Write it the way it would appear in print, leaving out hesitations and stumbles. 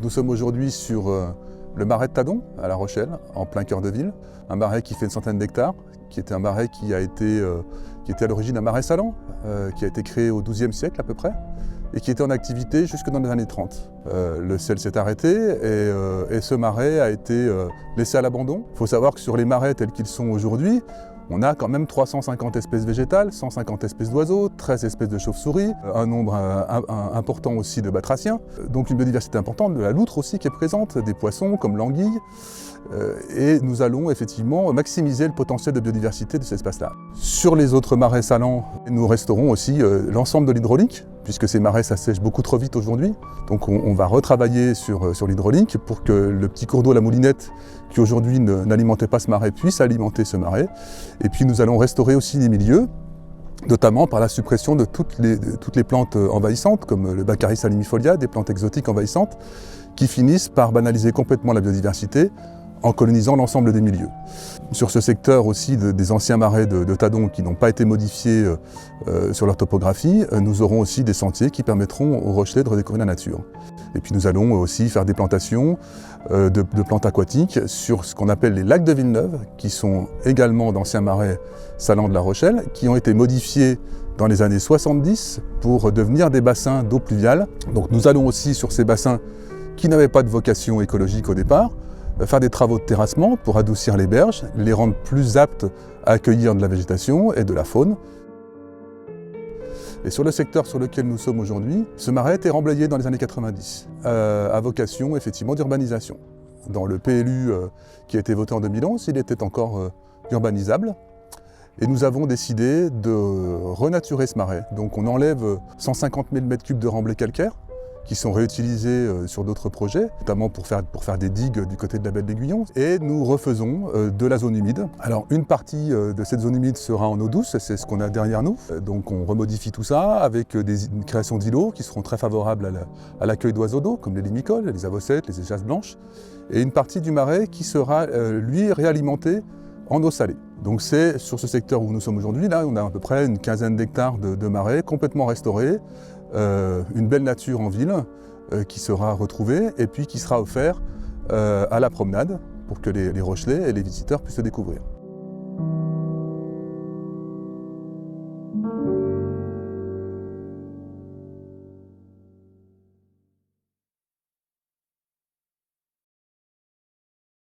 Nous sommes aujourd'hui sur le marais de Tadon, à La Rochelle, en plein cœur de ville. Un marais qui fait une centaine d'hectares, qui était un marais qui était à l'origine un marais salant, qui a été créé au XIIe siècle à peu près, et qui était en activité jusque dans les années 30. Le sel s'est arrêté et ce marais a été laissé à l'abandon. Il faut savoir que sur les marais tels qu'ils sont aujourd'hui, on a quand même 350 espèces végétales, 150 espèces d'oiseaux, 13 espèces de chauves-souris, un nombre important aussi de batraciens. Donc une biodiversité importante, de la loutre aussi qui est présente, des poissons comme l'anguille. Et nous allons effectivement maximiser le potentiel de biodiversité de cet espace-là. Sur les autres marais salants, nous resterons aussi l'ensemble de l'hydraulique, puisque ces marais s'assèchent beaucoup trop vite aujourd'hui. Donc on va retravailler sur l'hydraulique pour que le petit cours d'eau, la Moulinette, qui aujourd'hui n'alimentait pas ce marais, puisse alimenter ce marais. Et puis nous allons restaurer aussi les milieux, notamment par la suppression de toutes les plantes envahissantes, comme le Baccharis salimifolia, des plantes exotiques envahissantes, qui finissent par banaliser complètement la biodiversité en colonisant l'ensemble des milieux. Sur ce secteur aussi des anciens marais de Tadon qui n'ont pas été modifiés sur leur topographie, nous aurons aussi des sentiers qui permettront aux Rochelais de redécouvrir la nature. Et puis nous allons aussi faire des plantations de plantes aquatiques sur ce qu'on appelle les lacs de Villeneuve, qui sont également d'anciens marais salants de La Rochelle, qui ont été modifiés dans les années 70 pour devenir des bassins d'eau pluviale. Donc nous allons aussi sur ces bassins qui n'avaient pas de vocation écologique au départ, faire des travaux de terrassement pour adoucir les berges, les rendre plus aptes à accueillir de la végétation et de la faune. Et sur le secteur sur lequel nous sommes aujourd'hui, ce marais a été remblayé dans les années 90, à vocation effectivement d'urbanisation. Dans le PLU qui a été voté en 2011, il était encore urbanisable. Et nous avons décidé de renaturer ce marais. Donc on enlève 150 000 m3 de remblais calcaires, qui sont réutilisés sur d'autres projets, notamment pour faire des digues du côté de la baie de l'Aiguillon. Et nous refaisons de la zone humide. Alors une partie de cette zone humide sera en eau douce, c'est ce qu'on a derrière nous. Donc on remodifie tout ça avec une création d'îlots qui seront très favorables à l'accueil d'oiseaux d'eau, comme les limicoles, les avocettes, les échasses blanches. Et une partie du marais qui sera, lui, réalimentée en eau salée. Donc c'est sur ce secteur où nous sommes aujourd'hui, là on a à peu près une quinzaine d'hectares de marais complètement restaurés, une belle nature en ville qui sera retrouvée et puis qui sera offert à la promenade pour que les Rochelais et les visiteurs puissent le découvrir.